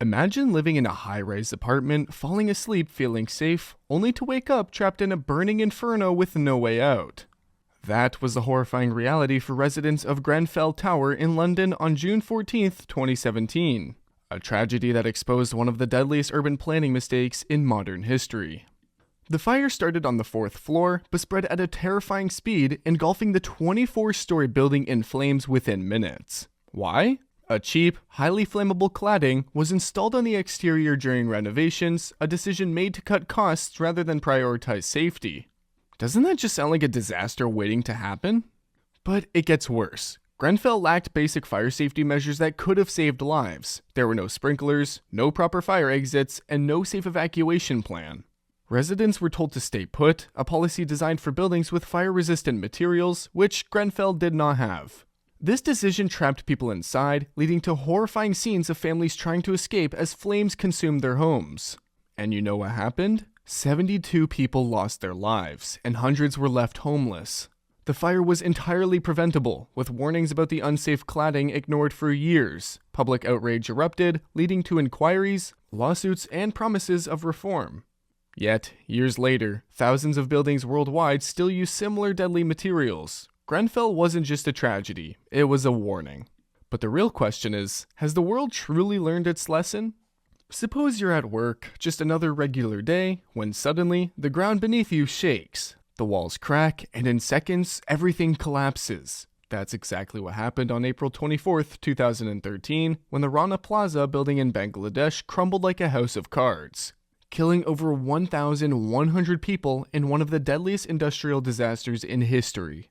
Imagine living in a high-rise apartment, falling asleep feeling safe, only to wake up trapped in a burning inferno with no way out. That was the horrifying reality for residents of Grenfell Tower in London on June 14, 2017. A tragedy that exposed one of the deadliest urban planning mistakes in modern history. The fire started on the 4th floor, but spread at a terrifying speed, engulfing the 24-story building in flames within minutes. Why? A cheap, highly flammable cladding was installed on the exterior during renovations, a decision made to cut costs rather than prioritize safety. Doesn't that just sound like a disaster waiting to happen? But it gets worse. Grenfell lacked basic fire safety measures that could have saved lives. There were no sprinklers, no proper fire exits, and no safe evacuation plan. Residents were told to stay put, a policy designed for buildings with fire-resistant materials, which Grenfell did not have. This decision trapped people inside, leading to horrifying scenes of families trying to escape as flames consumed their homes. And you know what happened? 72 people lost their lives, and hundreds were left homeless. The fire was entirely preventable, with warnings about the unsafe cladding ignored for years. Public outrage erupted, leading to inquiries, lawsuits, and promises of reform. Yet, years later, thousands of buildings worldwide still use similar deadly materials. Grenfell wasn't just a tragedy, it was a warning. But the real question is, has the world truly learned its lesson? Suppose you're at work, just another regular day, when suddenly, the ground beneath you shakes. The walls crack, and in seconds, everything collapses. That's exactly what happened on April 24, 2013, when the Rana Plaza building in Bangladesh crumbled like a house of cards, killing over 1,100 people in one of the deadliest industrial disasters in history.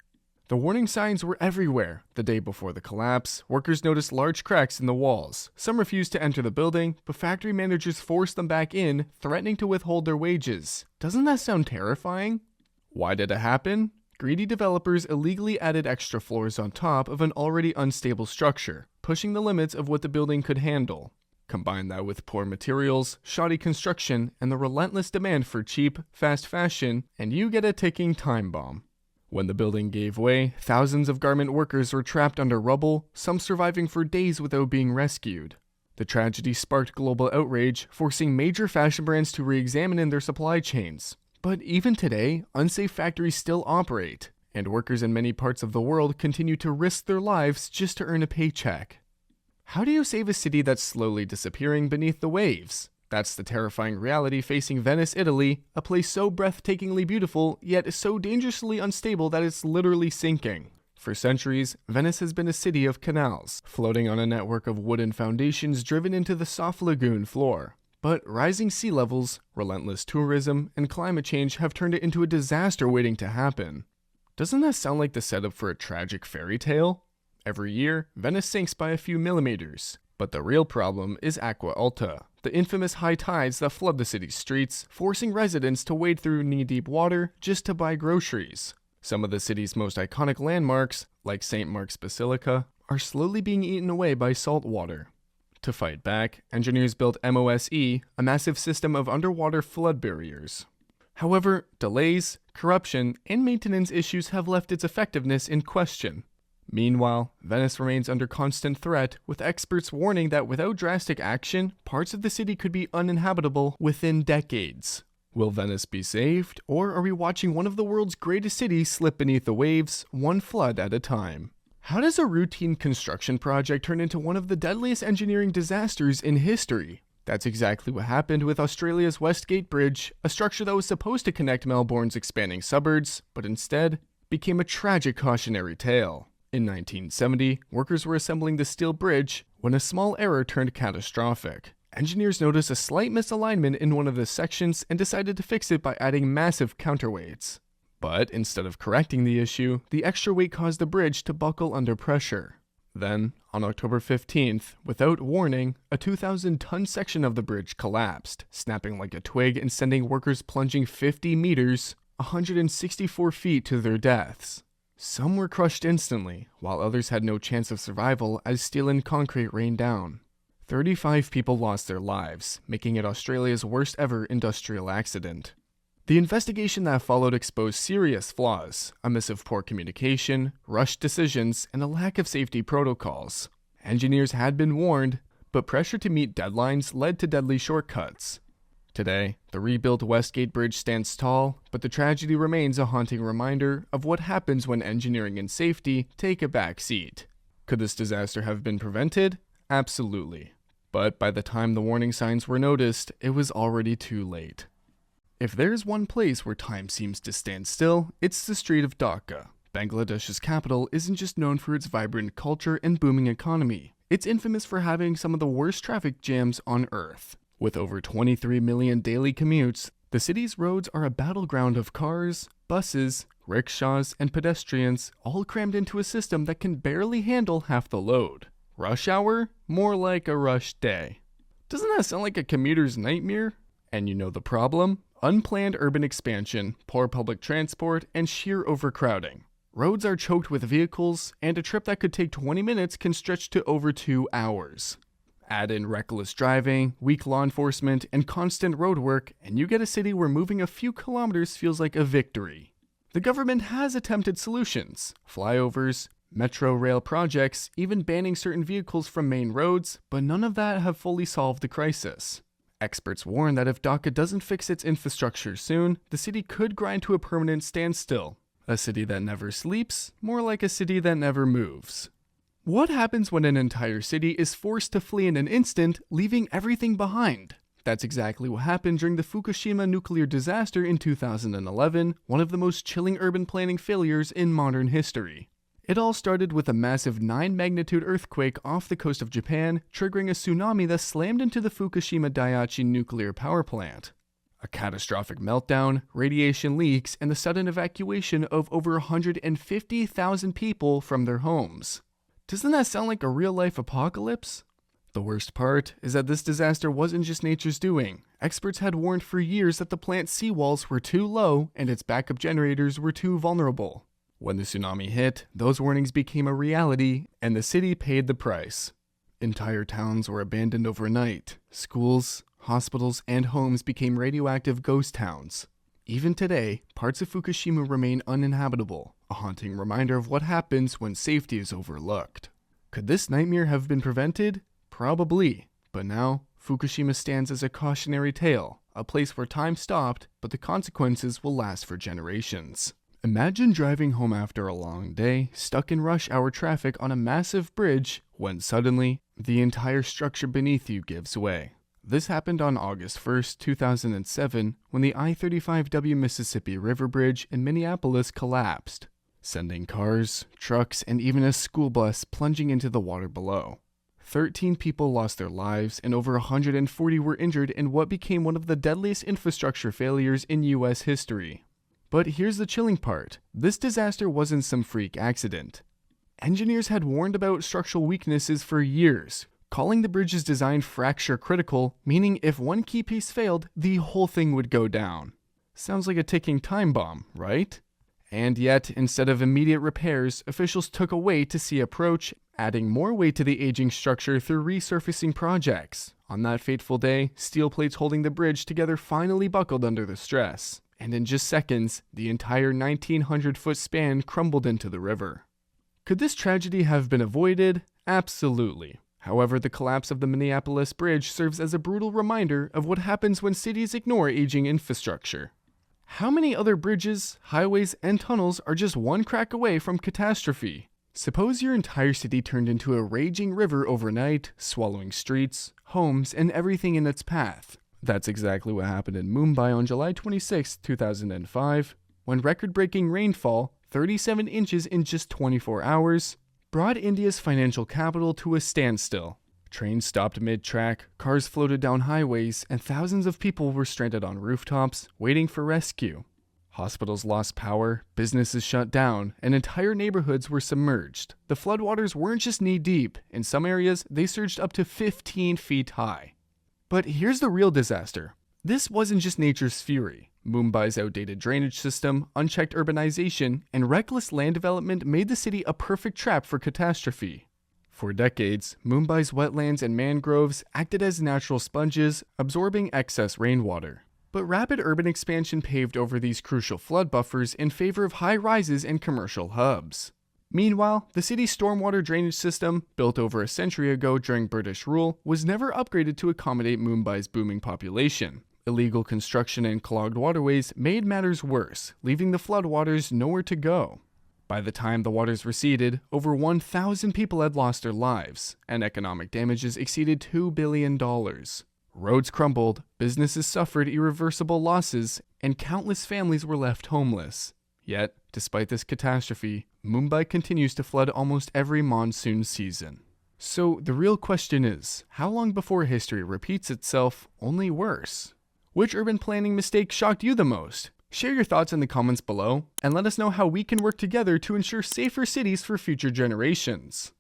The warning signs were everywhere. The day before the collapse, workers noticed large cracks in the walls. Some refused to enter the building, but factory managers forced them back in, threatening to withhold their wages. Doesn't that sound terrifying? Why did it happen? Greedy developers illegally added extra floors on top of an already unstable structure, pushing the limits of what the building could handle. Combine that with poor materials, shoddy construction, and the relentless demand for cheap, fast fashion, and you get a ticking time bomb. When the building gave way, thousands of garment workers were trapped under rubble, some surviving for days without being rescued. The tragedy sparked global outrage, forcing major fashion brands to re-examine their supply chains. But even today, unsafe factories still operate, and workers in many parts of the world continue to risk their lives just to earn a paycheck. How do you save a city that's slowly disappearing beneath the waves? That's the terrifying reality facing Venice, Italy, a place so breathtakingly beautiful, yet so dangerously unstable that it's literally sinking. For centuries, Venice has been a city of canals, floating on a network of wooden foundations driven into the soft lagoon floor. But rising sea levels, relentless tourism, and climate change have turned it into a disaster waiting to happen. Doesn't that sound like the setup for a tragic fairy tale? Every year, Venice sinks by a few millimeters. But the real problem is Acqua Alta, the infamous high tides that flood the city's streets, forcing residents to wade through knee-deep water just to buy groceries. Some of the city's most iconic landmarks, like St. Mark's Basilica, are slowly being eaten away by salt water. To fight back, engineers built MOSE, a massive system of underwater flood barriers. However, delays, corruption, and maintenance issues have left its effectiveness in question. Meanwhile, Venice remains under constant threat, with experts warning that without drastic action, parts of the city could be uninhabitable within decades. Will Venice be saved, or are we watching one of the world's greatest cities slip beneath the waves, one flood at a time? How does a routine construction project turn into one of the deadliest engineering disasters in history? That's exactly what happened with Australia's Westgate Bridge, a structure that was supposed to connect Melbourne's expanding suburbs, but instead became a tragic cautionary tale. In 1970, workers were assembling the steel bridge when a small error turned catastrophic. Engineers noticed a slight misalignment in one of the sections and decided to fix it by adding massive counterweights. But instead of correcting the issue, the extra weight caused the bridge to buckle under pressure. Then, on October 15th, without warning, a 2,000-ton section of the bridge collapsed, snapping like a twig and sending workers plunging 50 meters, 164 feet to their deaths. Some were crushed instantly, while others had no chance of survival as steel and concrete rained down. 35 people lost their lives, making it Australia's worst ever industrial accident. The investigation that followed exposed serious flaws, a miss of poor communication, rushed decisions, and a lack of safety protocols. Engineers had been warned, but pressure to meet deadlines led to deadly shortcuts. Today, the rebuilt Westgate Bridge stands tall, but the tragedy remains a haunting reminder of what happens when engineering and safety take a back seat. Could this disaster have been prevented? Absolutely. But by the time the warning signs were noticed, it was already too late. If there's one place where time seems to stand still, it's the street of Dhaka. Bangladesh's capital isn't just known for its vibrant culture and booming economy. It's infamous for having some of the worst traffic jams on Earth. With over 23 million daily commutes, the city's roads are a battleground of cars, buses, rickshaws, and pedestrians, all crammed into a system that can barely handle half the load. Rush hour? More like a rush day. Doesn't that sound like a commuter's nightmare? And you know the problem? Unplanned urban expansion, poor public transport, and sheer overcrowding. Roads are choked with vehicles, and a trip that could take 20 minutes can stretch to over 2 hours. Add in reckless driving, weak law enforcement, and constant road work, and you get a city where moving a few kilometers feels like a victory. The government has attempted solutions: flyovers, metro rail projects, even banning certain vehicles from main roads, but none of that have fully solved the crisis. Experts warn that if Dhaka doesn't fix its infrastructure soon, the city could grind to a permanent standstill. A city that never sleeps, more like a city that never moves. What happens when an entire city is forced to flee in an instant, leaving everything behind? That's exactly what happened during the Fukushima nuclear disaster in 2011, one of the most chilling urban planning failures in modern history. It all started with a massive 9-magnitude earthquake off the coast of Japan, triggering a tsunami that slammed into the Fukushima Daiichi nuclear power plant. A catastrophic meltdown, radiation leaks, and the sudden evacuation of over 150,000 people from their homes. Doesn't that sound like a real-life apocalypse? The worst part is that this disaster wasn't just nature's doing. Experts had warned for years that the plant's seawalls were too low and its backup generators were too vulnerable. When the tsunami hit, those warnings became a reality, and the city paid the price. Entire towns were abandoned overnight. Schools, hospitals, and homes became radioactive ghost towns. Even today, parts of Fukushima remain uninhabitable, a haunting reminder of what happens when safety is overlooked. Could this nightmare have been prevented? Probably. But now, Fukushima stands as a cautionary tale, a place where time stopped, but the consequences will last for generations. Imagine driving home after a long day, stuck in rush hour traffic on a massive bridge, when suddenly, the entire structure beneath you gives way. This happened on August 1st, 2007, when the I-35W Mississippi River Bridge in Minneapolis collapsed, sending cars, trucks, and even a school bus plunging into the water below. 13 people lost their lives, and over 140 were injured in what became one of the deadliest infrastructure failures in U.S. history. But here's the chilling part. This disaster wasn't some freak accident. Engineers had warned about structural weaknesses for years, calling the bridge's design fracture critical, meaning if one key piece failed, the whole thing would go down. Sounds like a ticking time bomb, right? And yet, instead of immediate repairs, officials took a wait-to-see approach, adding more weight to the aging structure through resurfacing projects. On that fateful day, steel plates holding the bridge together finally buckled under the stress. And in just seconds, the entire 1,900-foot span crumbled into the river. Could this tragedy have been avoided? Absolutely. However, the collapse of the Minneapolis bridge serves as a brutal reminder of what happens when cities ignore aging infrastructure. How many other bridges, highways, and tunnels are just one crack away from catastrophe? Suppose your entire city turned into a raging river overnight, swallowing streets, homes, and everything in its path. That's exactly what happened in Mumbai on July 26, 2005, when record-breaking rainfall, 37 inches in just 24 hours, brought India's financial capital to a standstill. Trains stopped mid-track, cars floated down highways, and thousands of people were stranded on rooftops, waiting for rescue. Hospitals lost power, businesses shut down, and entire neighborhoods were submerged. The floodwaters weren't just knee-deep. In some areas, they surged up to 15 feet high. But here's the real disaster. This wasn't just nature's fury. Mumbai's outdated drainage system, unchecked urbanization, and reckless land development made the city a perfect trap for catastrophe. For decades, Mumbai's wetlands and mangroves acted as natural sponges, absorbing excess rainwater. But rapid urban expansion paved over these crucial flood buffers in favor of high rises and commercial hubs. Meanwhile, the city's stormwater drainage system, built over a century ago during British rule, was never upgraded to accommodate Mumbai's booming population. Illegal construction and clogged waterways made matters worse, leaving the floodwaters nowhere to go. By the time the waters receded, over 1,000 people had lost their lives, and economic damages exceeded $2 billion. Roads crumbled, businesses suffered irreversible losses, and countless families were left homeless. Yet, despite this catastrophe, Mumbai continues to flood almost every monsoon season. So the real question is, how long before history repeats itself, only worse? Which urban planning mistake shocked you the most? Share your thoughts in the comments below, and let us know how we can work together to ensure safer cities for future generations.